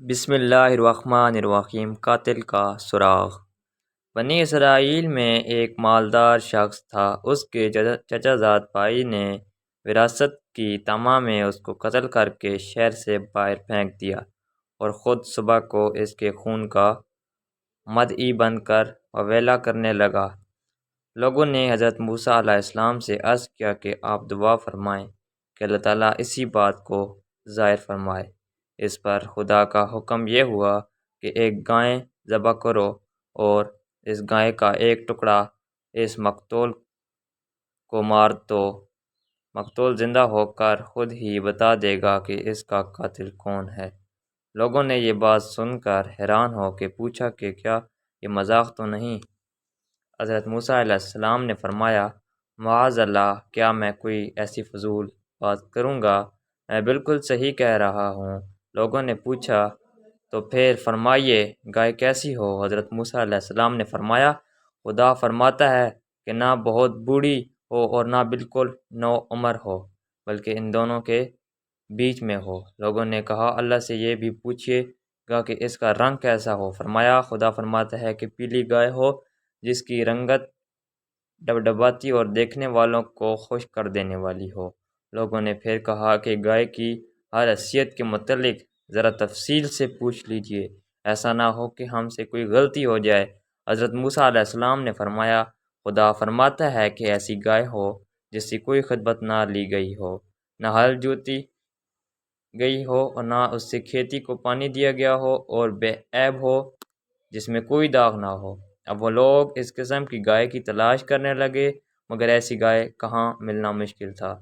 بسم اللہ الرحمن الرحیم۔ قاتل کا سراغ۔ بنی اسرائیل میں ایک مالدار شخص تھا۔ اس کے چچا زاد بھائی نے وراثت کی طمع میں اس کو قتل کر کے شہر سے باہر پھینک دیا اور خود صبح کو اس کے خون کا مدعی بن کر واویلا کرنے لگا۔ لوگوں نے حضرت موسیٰ علیہ السلام سے عرض کیا کہ آپ دعا فرمائیں کہ اللہ تعالیٰ اسی بات کو ظاہر فرمائے۔ اس پر خدا کا حکم یہ ہوا کہ ایک گائے ذبح کرو اور اس گائے کا ایک ٹکڑا اس مقتول کو مار دو۔ مقتول زندہ ہو کر خود ہی بتا دے گا کہ اس کا قاتل کون ہے۔ لوگوں نے یہ بات سن کر حیران ہو کے پوچھا کہ کیا یہ مذاق تو نہیں؟ حضرت موسیٰ علیہ السلام نے فرمایا، معاذ اللہ، کیا میں کوئی ایسی فضول بات کروں گا؟ میں بالکل صحیح کہہ رہا ہوں۔ لوگوں نے پوچھا، تو پھر فرمائیے گائے کیسی ہو؟ حضرت موسیٰ علیہ السلام نے فرمایا، خدا فرماتا ہے کہ نہ بہت بوڑھی ہو اور نہ بالکل نو عمر ہو، بلکہ ان دونوں کے بیچ میں ہو۔ لوگوں نے کہا، اللہ سے یہ بھی پوچھیے گا کہ اس کا رنگ کیسا ہو؟ فرمایا، خدا فرماتا ہے کہ پیلی گائے ہو جس کی رنگت ڈبڈباتی اور دیکھنے والوں کو خوش کر دینے والی ہو۔ لوگوں نے پھر کہا کہ گائے کی ہر حیثیت کے متعلق ذرا تفصیل سے پوچھ لیجیے، ایسا نہ ہو کہ ہم سے کوئی غلطی ہو جائے۔ حضرت موسیٰ علیہ السلام نے فرمایا، خدا فرماتا ہے کہ ایسی گائے ہو جس سے کوئی خدمت نہ لی گئی ہو، نہ ہل جوتی گئی ہو اور نہ اس سے کھیتی کو پانی دیا گیا ہو، اور بے عیب ہو جس میں کوئی داغ نہ ہو۔ اب وہ لوگ اس قسم کی گائے کی تلاش کرنے لگے، مگر ایسی گائے کہاں ملنا مشکل تھا۔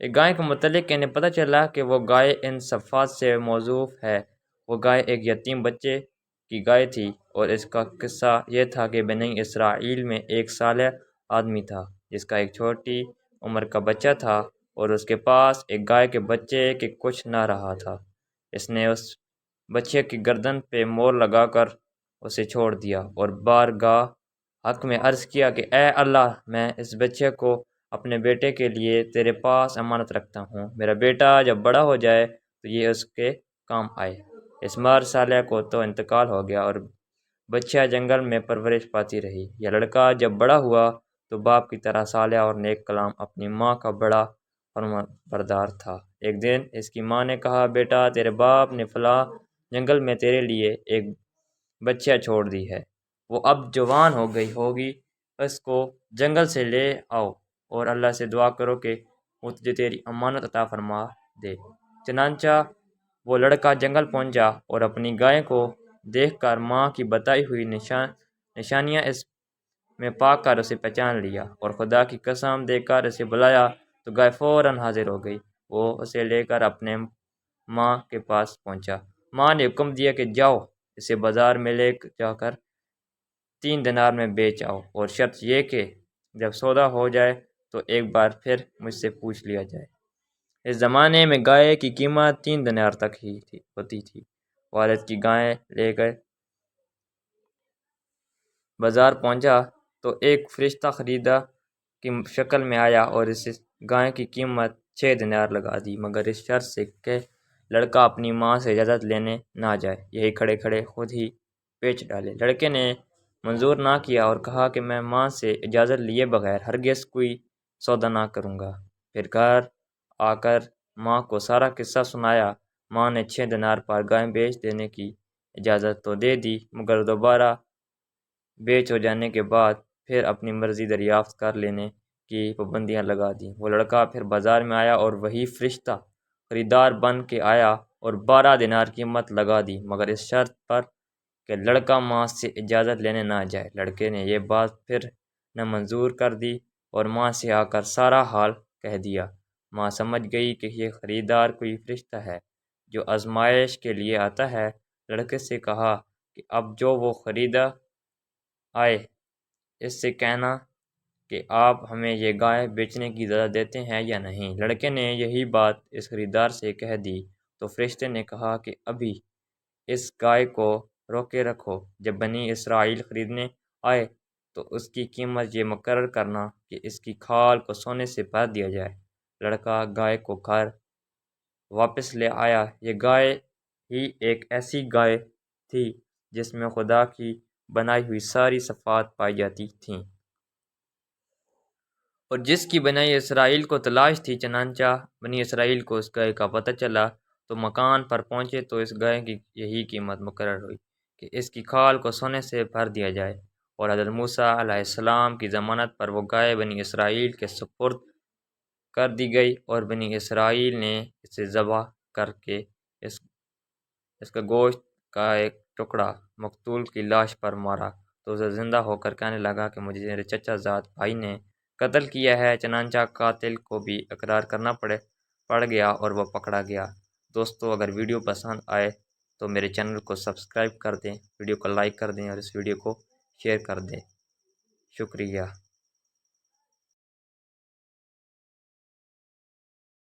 ایک گائے کے متعلق انہیں پتہ چلا کہ وہ گائے ان صفات سے موصوف ہے۔ وہ گائے ایک یتیم بچے کی گائے تھی، اور اس کا قصہ یہ تھا کہ بنی اسرائیل میں ایک صالح آدمی تھا جس کا ایک چھوٹی عمر کا بچہ تھا، اور اس کے پاس ایک گائے کے بچے کے کچھ نہ رہا تھا۔ اس نے اس بچے کی گردن پہ مور لگا کر اسے چھوڑ دیا اور بارگاہ حق میں عرض کیا کہ اے اللہ، میں اس بچے کو اپنے بیٹے کے لیے تیرے پاس امانت رکھتا ہوں۔ میرا بیٹا جب بڑا ہو جائے تو یہ اس کے کام آئے۔ اس مرد صالح کو تو انتقال ہو گیا اور بچہ جنگل میں پرورش پاتی رہی۔ یہ لڑکا جب بڑا ہوا تو باپ کی طرح صالح اور نیک کلام، اپنی ماں کا بڑا فرمانبردار تھا۔ ایک دن اس کی ماں نے کہا، بیٹا، تیرے باپ نے فلاں جنگل میں تیرے لیے ایک بچہ چھوڑ دی ہے، وہ اب جوان ہو گئی ہوگی، اس کو جنگل سے لے آؤ اور اللہ سے دعا کرو کہ وہ تجھے تیری امانت عطا فرما دے۔ چنانچہ وہ لڑکا جنگل پہنچا اور اپنی گائے کو دیکھ کر ماں کی بتائی ہوئی نشانیاں اس میں پا کر اسے پہچان لیا، اور خدا کی قسم دے کر اسے بلایا تو گائے فوراً حاضر ہو گئی۔ وہ اسے لے کر اپنے ماں کے پاس پہنچا۔ ماں نے حکم دیا کہ جاؤ، اسے بازار میں لے جا کر 3 دینار میں بیچ آؤ، اور شرط یہ کہ جب سودا ہو جائے تو ایک بار پھر مجھ سے پوچھ لیا جائے۔ اس زمانے میں گائے کی قیمت 3 دینار تک ہی ہوتی تھی۔ والد کی گائے لے کر بازار پہنچا تو ایک فرشتہ خریدا کی شکل میں آیا اور اس گائے کی قیمت 6 دینار لگا دی، مگر اس شرط سے کہ لڑکا اپنی ماں سے اجازت لینے نہ جائے، یہی کھڑے کھڑے خود ہی بیچ ڈالے۔ لڑکے نے منظور نہ کیا اور کہا کہ میں ماں سے اجازت لیے بغیر ہرگز کوئی سودا نہ کروں گا۔ پھر گھر آ کر ماں کو سارا قصہ سنایا۔ ماں نے 6 دینار پر گائے بیچ دینے کی اجازت تو دے دی، مگر دوبارہ بیچ ہو جانے کے بعد پھر اپنی مرضی دریافت کر لینے کی پابندیاں لگا دیں۔ وہ لڑکا پھر بازار میں آیا اور وہی فرشتہ خریدار بن کے آیا اور 12 دینار قیمت لگا دی، مگر اس شرط پر کہ لڑکا ماں سے اجازت لینے نہ جائے۔ لڑکے نے یہ بات پھر نامنظور کر دی اور ماں سے آ کر سارا حال کہہ دیا۔ ماں سمجھ گئی کہ یہ خریدار کوئی فرشتہ ہے جو آزمائش کے لیے آتا ہے۔ لڑکے سے کہا کہ اب جو وہ خریدا آئے اس سے کہنا کہ آپ ہمیں یہ گائے بیچنے کی اجازت دیتے ہیں یا نہیں۔ لڑکے نے یہی بات اس خریدار سے کہہ دی تو فرشتے نے کہا کہ ابھی اس گائے کو روکے رکھو، جب بنی اسرائیل خریدنے آئے تو اس کی قیمت یہ مقرر کرنا کہ اس کی کھال کو سونے سے بھر دیا جائے۔ لڑکا گائے کو گھر واپس لے آیا۔ یہ گائے ہی ایک ایسی گائے تھی جس میں خدا کی بنائی ہوئی ساری صفات پائی جاتی تھیں اور جس کی بنائی اسرائیل کو تلاش تھی۔ چنانچہ بنی اسرائیل کو اس گائے کا پتہ چلا تو مکان پر پہنچے تو اس گائے کی یہی قیمت مقرر ہوئی کہ اس کی کھال کو سونے سے بھر دیا جائے، اور حضرت موسیٰ علیہ السلام کی ضمانت پر وہ گائے بنی اسرائیل کے سپرد کر دی گئی، اور بنی اسرائیل نے اسے ذبح کر کے اس کا گوشت کا ایک ٹکڑا مقتول کی لاش پر مارا تو اسے زندہ ہو کر کہنے لگا کہ مجھے میرے چچا زاد بھائی نے قتل کیا ہے۔ چنانچہ قاتل کو بھی اقرار کرنا پڑ گیا اور وہ پکڑا گیا۔ دوستو، اگر ویڈیو پسند آئے تو میرے چینل کو سبسکرائب کر دیں، ویڈیو کو لائک کر دیں اور اس ویڈیو کو شیئر کر دیں۔ شکریہ۔